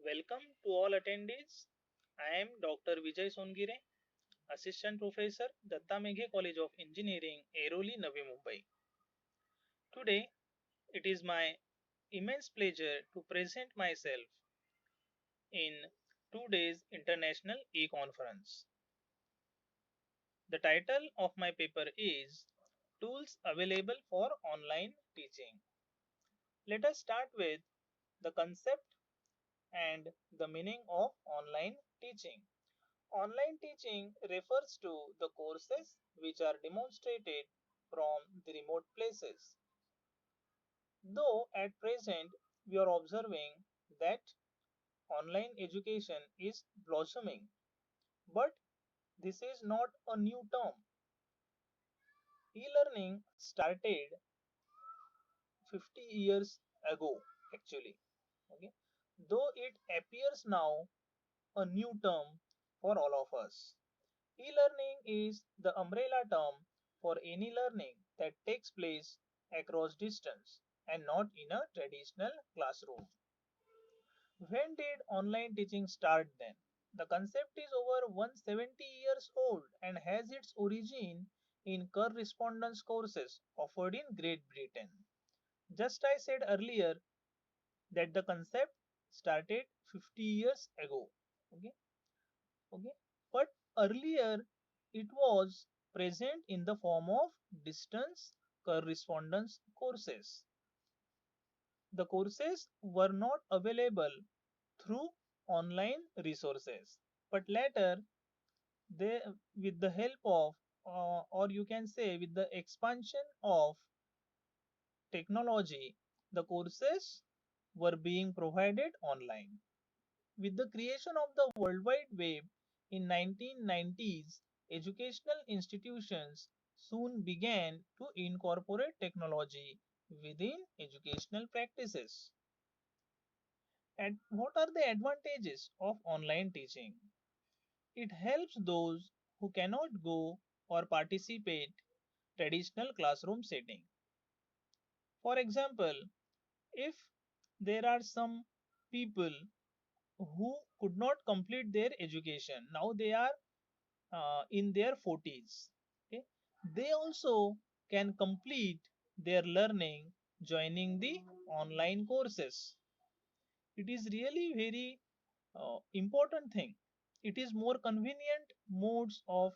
Welcome to all attendees. I am Dr. Vijay Songire, Assistant Professor, Datta Meghe College of Engineering, Airoli, Navi Mumbai. Today, it is my immense pleasure to present myself in 2 days International E-Conference. The title of my paper is Tools Available for Online Teaching. Let us start with the concept and the meaning of online teaching. Online teaching refers to the courses which are demonstrated from the remote places. Though at present we are observing that online education is blossoming, but this is not a new term. E-learning started 50 years ago actually. Okay. Though it appears now a new term for all of us. E-learning is the umbrella term for any learning that takes place across distance and not in a traditional classroom. When did online teaching start then? The concept is over 170 years old and has its origin in correspondence courses offered in Great Britain. Just I said earlier that the concept started 50 years ago. Okay. Okay, but earlier it was present in the form of distance correspondence courses. The courses were not available through online resources, but later they, with the help of or you can say with the expansion of technology, the courses were being provided online. With the creation of the World Wide Web in 1990s, educational institutions soon began to incorporate technology within educational practices. And what are the advantages of online teaching? It helps those who cannot go or participate traditional classroom setting. For example, if there are some people who could not complete their education, now they are in their 40s. Okay? They also can complete their learning joining the online courses. It is really very important thing. It is more convenient modes of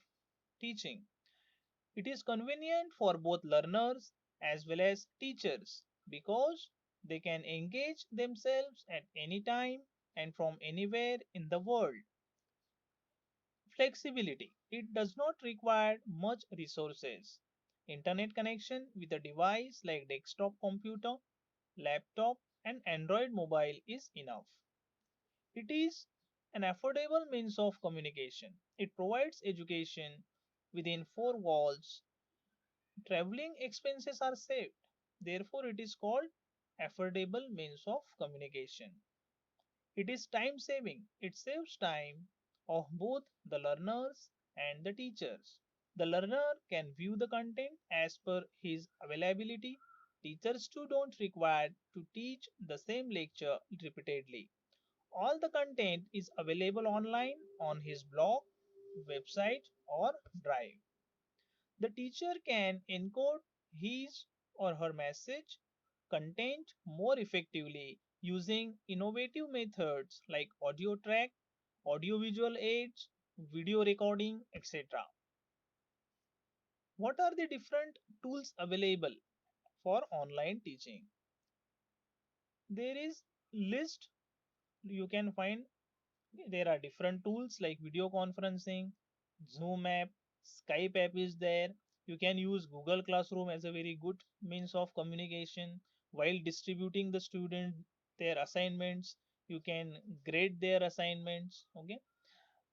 teaching. It is convenient for both learners as well as teachers because they can engage themselves at any time and from anywhere in the world. Flexibility. It does not require much resources. Internet connection with a device like desktop computer, laptop and Android mobile is enough. It is an affordable means of communication. It provides education within four walls. Traveling expenses are saved. Therefore, it is called affordable means of communication. It is time saving. It saves time of both the learners and the teachers. The learner can view the content as per his availability. Teachers too don't require to teach the same lecture repeatedly. All the content is available online on his blog, website or drive. The teacher can encode his or her message content more effectively using innovative methods like audio track, audiovisual aids, video recording, etc. What are the different tools available for online teaching? There is list you can find. There are different tools like video conferencing, Zoom app, Skype app is there. You can use Google Classroom as a very good means of communication while distributing the student their assignments. You can grade their assignments. Okay.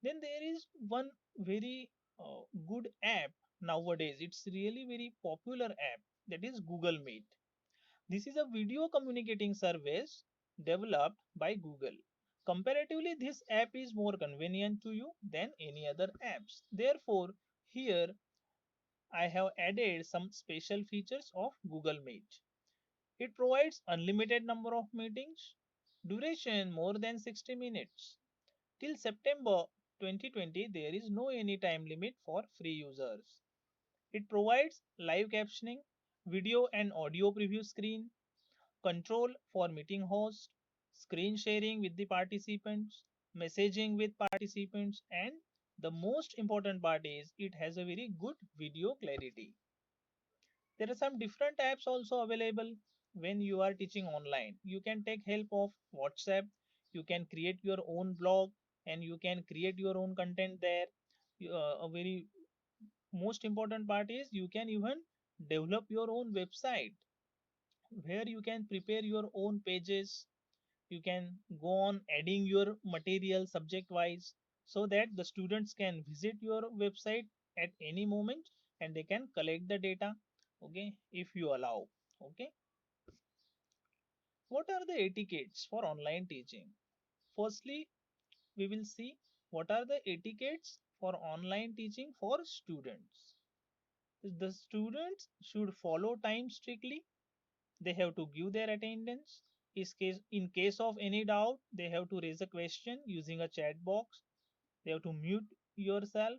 Then there is one very good app nowadays. It's really very popular app, that is Google Meet. This is a video communicating service developed by Google. Comparatively, this app is more convenient to you than any other apps. Therefore, here I have added some special features of Google Meet. It provides unlimited number of meetings. Duration more than 60 minutes. Till September 2020, there is no any time limit for free users. It provides live captioning, video and audio preview screen, control for meeting host, screen sharing with the participants, messaging with participants, and the most important part is it has a very good video clarity. There are some different apps also available when you are teaching online. You can take help of WhatsApp, you can create your own blog, and you can create your own content there. A very most important part is you can even develop your own website where you can prepare your own pages. You can go on adding your material subject wise so that the students can visit your website at any moment and they can collect the data, okay, if you allow. Okay, what are the etiquettes for online teaching? Firstly, we will see what are the etiquettes for online teaching for students. The students should follow time strictly. They have to give their attendance. In case of any doubt, they have to raise a question using a chat box. They have to mute yourself.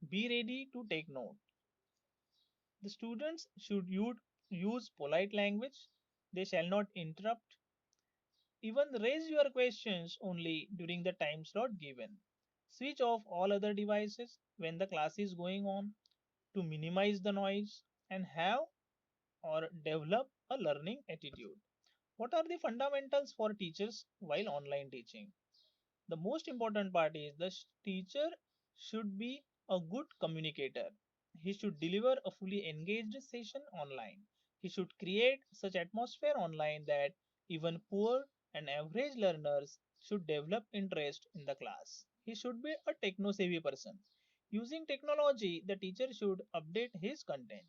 Be ready to take note. The students should use polite language. They shall not interrupt. Even raise your questions only during the time slot given. Switch off all other devices when the class is going on to minimize the noise and have or develop a learning attitude. What are the fundamentals for teachers while online teaching? The most important part is the teacher should be a good communicator. He should deliver a fully engaged session online. He should create such atmosphere online that even poor and average learners should develop interest in the class. He should be a techno savvy person. Using technology, the teacher should update his content.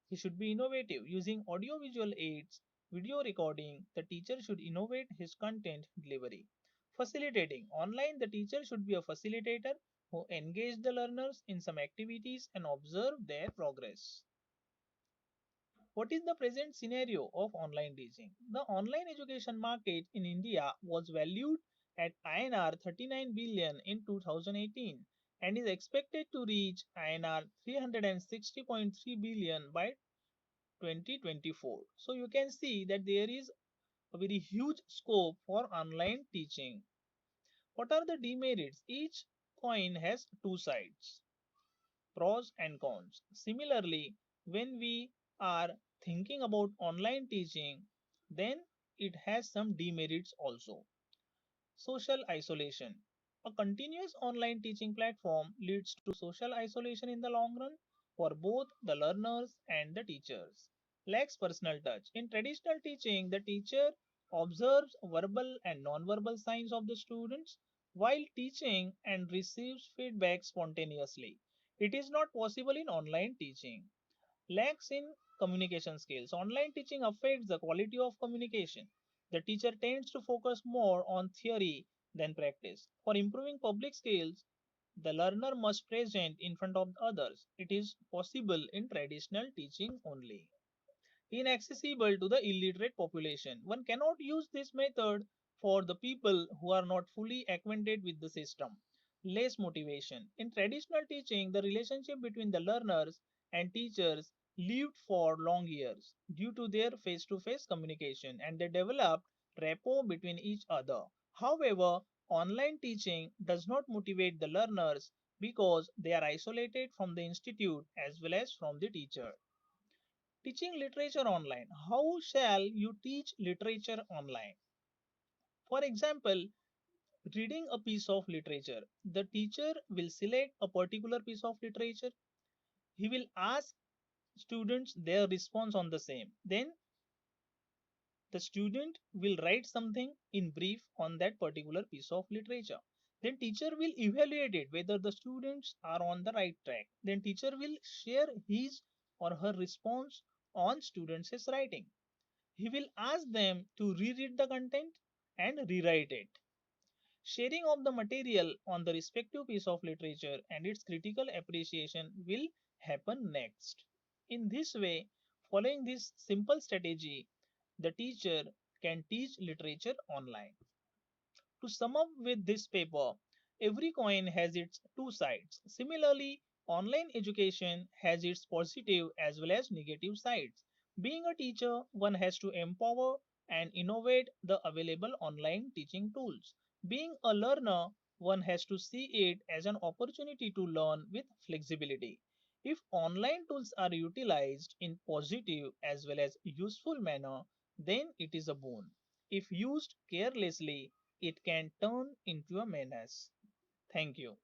He should be innovative. Using audiovisual aids, video recording, the teacher should innovate his content delivery. Facilitating. Online, the teacher should be a facilitator who engage the learners in some activities and observe their progress. What is the present scenario of online teaching? The online education market in India was valued at INR 39 billion in 2018 and is expected to reach INR 360.3 billion by 2024. So you can see that there is a very huge scope for online teaching. What are the demerits? Each coin has two sides, pros and cons. Similarly, when we are thinking about online teaching, then it has some demerits also. Social isolation. A continuous online teaching platform leads to social isolation in the long run for both the learners and the teachers. Lacks personal touch. In traditional teaching, the teacher observes verbal and non-verbal signs of the students while teaching and receives feedback spontaneously. It is not possible in online teaching. Lacks in communication skills. Online teaching affects the quality of communication. The teacher tends to focus more on theory than practice. For improving public skills, the learner must present in front of others. It is possible in traditional teaching only. Inaccessible to the illiterate population. One cannot use this method for the people who are not fully acquainted with the system. Less motivation. In traditional teaching, the relationship between the learners and teachers lived for long years due to their face to face communication and they developed rapport between each other. However, online teaching does not motivate the learners because they are isolated from the institute as well as from the teacher. Teaching literature online. How shall you teach literature online? For example, reading a piece of literature. The teacher will select a particular piece of literature. He will ask students their response on the same. Then the student will write something in brief on that particular piece of literature. Then teacher will evaluate it whether the students are on the right track. Then teacher will share his or her response on students' writing. He will ask them to reread the content and rewrite it. Sharing of the material on the respective piece of literature and its critical appreciation will happen next. In this way, following this simple strategy, the teacher can teach literature online. To sum up with this paper, every coin has its two sides. Similarly, online education has its positive as well as negative sides. Being a teacher, one has to empower and innovate the available online teaching tools. Being a learner, one has to see it as an opportunity to learn with flexibility. If online tools are utilized in positive as well as useful manner, then it is a boon. If used carelessly, it can turn into a menace. Thank you.